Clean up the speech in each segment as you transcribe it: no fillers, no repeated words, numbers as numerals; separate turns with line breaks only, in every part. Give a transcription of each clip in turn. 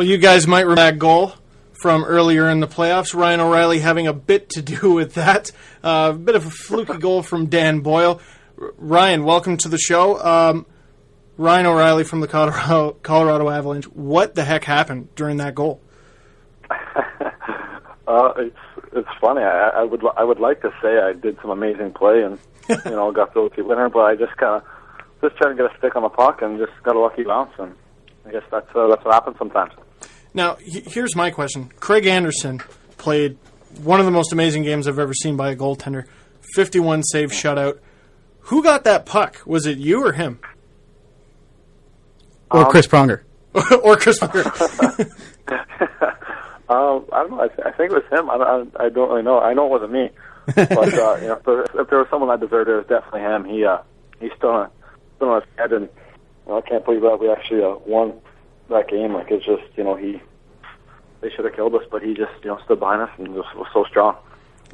Well, you guys might remember that goal from earlier in the playoffs. Ryan O'Reilly having a bit to do with that. A bit of a fluky goal from Dan Boyle. Ryan, welcome to the show. Ryan O'Reilly from the Colorado Avalanche. What the heck happened during that goal?
It's funny. I would like to say I did some amazing play and got the lucky winner, but I just trying to get a stick on the puck and just got a lucky bounce, and I guess that's what happens sometimes.
Now, here's my question. Craig Anderson played one of the most amazing games I've ever seen by a goaltender. 51 save shutout. Who got that puck? Was it you or him?
Or Chris Pronger.
Or Chris Pronger.
I don't know. I think it was him. I don't really know. I know it wasn't me. But if there was someone that deserved it, it was definitely him. He stood on his head, and I can't believe that we actually won that game. Like, it's just they should have killed us, but he just stood behind us and was so strong.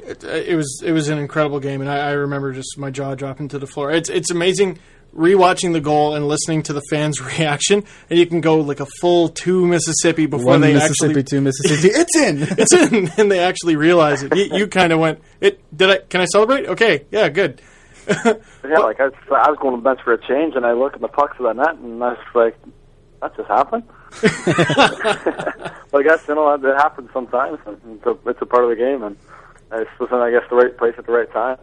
It was an incredible game, and I remember just my jaw dropping to the floor. It's amazing rewatching the goal and listening to the fans' reaction, and you can go like a full 2 Mississippi before
One
they
Mississippi,
actually
2 Mississippi. It's in.
It's in, and they actually realize it. You kind of went, Can I celebrate? Okay, yeah, good.
Yeah, like I was going to the bench for a change, and I look at the puck to the net, and I was like, that just happened. But I guess it happens sometimes, and it's a part of the game, and I just was in, I guess, the right place at the right time.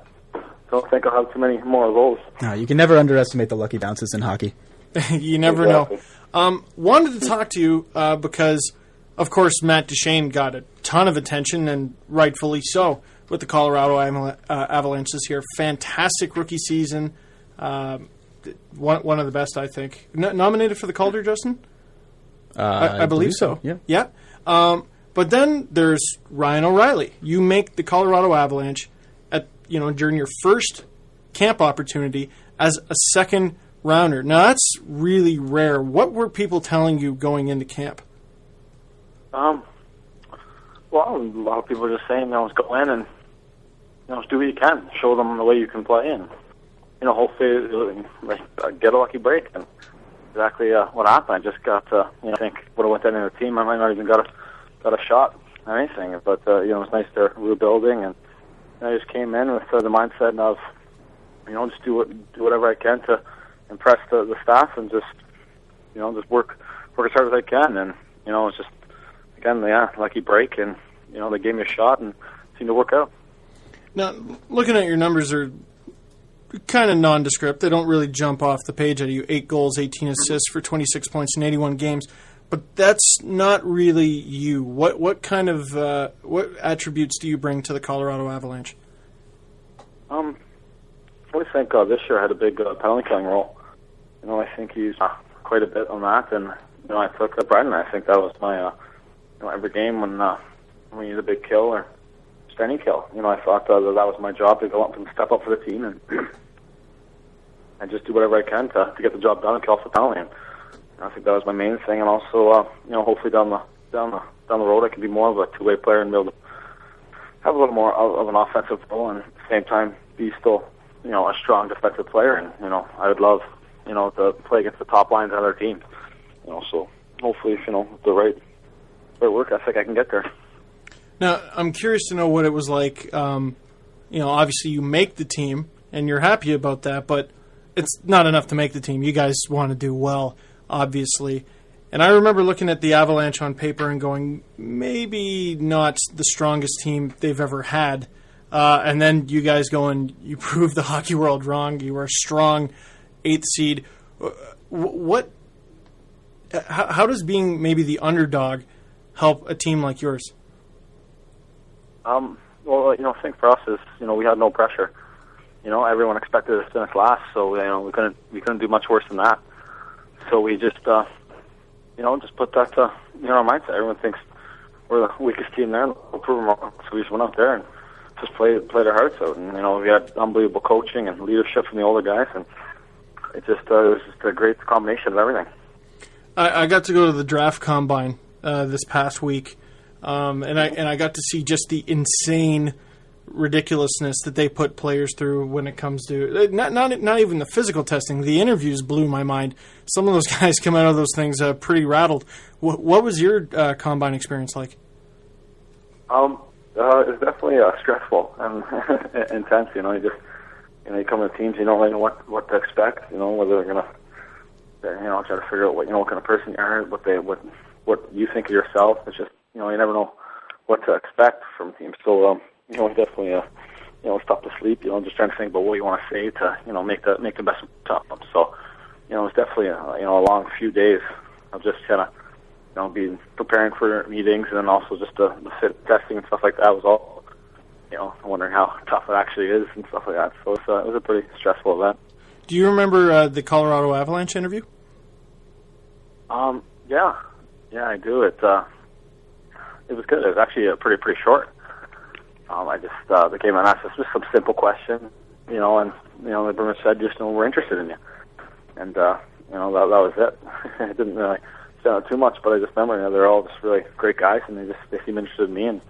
Don't think I'll have too many more of those.
No, you can never underestimate the lucky bounces in hockey.
You never know. Wanted to talk to you because, of course, Matt Duchene got a ton of attention, and rightfully so, with the Colorado Avalanche this year. Fantastic rookie season. One of the best, I think. Nominated for the Calder, Justin? I believe so.
Yeah.
But then there's Ryan O'Reilly. You make the Colorado Avalanche during your first camp opportunity as a second rounder. Now, that's really rare. What were people telling you going into camp?
Well, a lot of people are just saying, just go in and just do what you can. Show them the way you can play, and hopefully get a lucky break. And exactly what happened. I just got I think would have went into the team. I might not even got a shot or anything. But it was nice they're rebuilding, and I just came in with the mindset of just do whatever I can to impress the staff, and just work as hard as I can. And it's just again lucky break, and they gave me a shot and it seemed to work out.
Now, looking at your numbers are kind of nondescript. They don't really jump off the page at you. 8 goals, 18 assists for 26 points in 81 games. But that's not really you. What kind of what attributes do you bring to the Colorado Avalanche?
I always think this year I had a big penalty killing role. I think he's quite a bit on that, and I took pride in that. I think that was my every game when you need a big kill or just any kill. I thought that was my job to go up and step up for the team and just do whatever I can to get the job done and kill off the penalty. And I think that was my main thing, and also hopefully down the road I can be more of a two-way player and be able to have a little more of an offensive role, and at the same time be still a strong defensive player. And I would love to play against the top lines of other teams. So hopefully the right work ethic I can get there.
Now I'm curious to know what it was like. Obviously you make the team and you're happy about that, but it's not enough to make the team. You guys want to do well, obviously. And I remember looking at the Avalanche on paper and going, maybe not the strongest team they've ever had. And then you guys go and you prove the hockey world wrong. You were a strong 8th seed. How does being maybe the underdog help a team like yours?
Well, I think for us is, we had no pressure. Everyone expected us to finish last, so we couldn't do much worse than that. So we just just put that in our mindset. Everyone thinks we're the weakest team there, and we'll prove them wrong. So we just went out there and just played our hearts out. And we had unbelievable coaching and leadership from the older guys, and it was just a great combination of everything.
I got to go to the Draft Combine this past week, and I got to see just the insane ridiculousness that they put players through when it comes to not even the physical testing. The interviews blew my mind. Some of those guys come out of those things pretty rattled. What was your combine experience like?
It's definitely stressful and intense. You you come to teams, you don't really know what to expect. Whether they're gonna, try to figure out what kind of person you are, what you think of yourself. It's just, you never know what to expect from teams. So, definitely, it's tough to sleep. Just trying to think about what you want to say to, make the best of them. So, it's definitely a long few days of just kind of, be preparing for meetings, and then also just the fit testing and stuff like that was all, wondering how tough it actually is and stuff like that. So it was a pretty stressful event.
Do you remember the Colorado Avalanche interview?
Yeah, I do. It was good. It was actually pretty short. I just they came and asked us just some simple questions, and they pretty much said, just we're interested in you, and that was it. It didn't really stand out too much, but I just remember they're all just really great guys, and they seem interested in me, and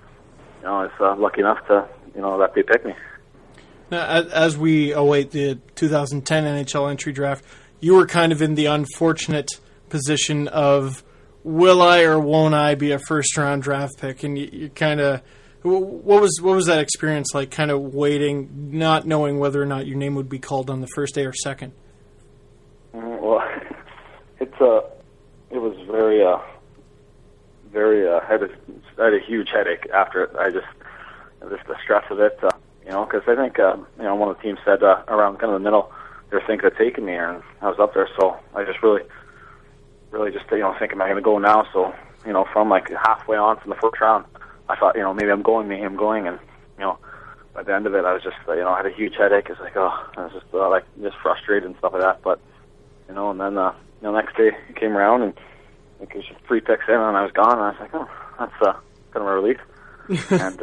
I was lucky enough to that they picked me.
Now, as we await the 2010 NHL entry draft, you were kind of in the unfortunate position of, will I or won't I be a first-round draft pick? And you kind of, what was that experience like, kind of waiting, not knowing whether or not your name would be called on the first day or second?
Well, it was very I had a huge headache after it. Just the stress of it, because I think one of the teams said around kind of the middle they were thinking of taking me, and I was up there, so I just really just thinking, am I going to go now? So from like halfway on from the first round, I thought maybe I'm going, and by the end of it, I was just I had a huge headache. It's like, I was just just frustrated and stuff like that. But and then the next day it came around, and it was just 3 picks in, and I was gone. And I was like, that's kind of a relief. And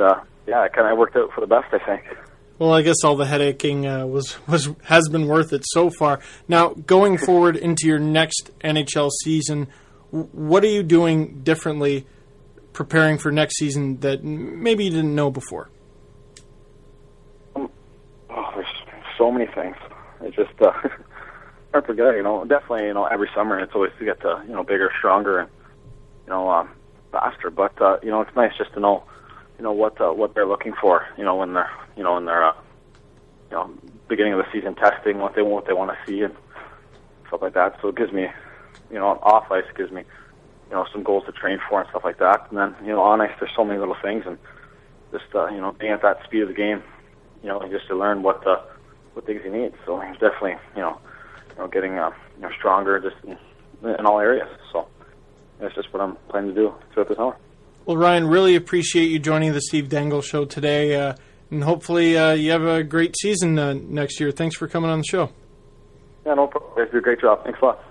it kind of worked out for the best, I think.
Well, I guess all the headacheing has been worth it so far. Now, going forward into your next NHL season, what are you doing differently preparing for next season that maybe you didn't know before?
There's so many things. It's just hard to forget. Definitely, every summer it's always to get bigger, stronger, and faster. But it's nice just to know what they're looking for, when they're in their beginning of the season testing, what they want to see and stuff like that. So it gives me, off ice, it gives me, some goals to train for and stuff like that. And then, on ice, there's so many little things, and just being at that speed of the game, just to learn what things you need. So it's definitely, getting stronger just in all areas. So that's just what I'm planning to do throughout the summer.
Well, Ryan, really appreciate you joining the Steve Dangle Show today, and hopefully you have a great season next year. Thanks for coming on the show.
Yeah, no problem. You do a great job. Thanks a lot.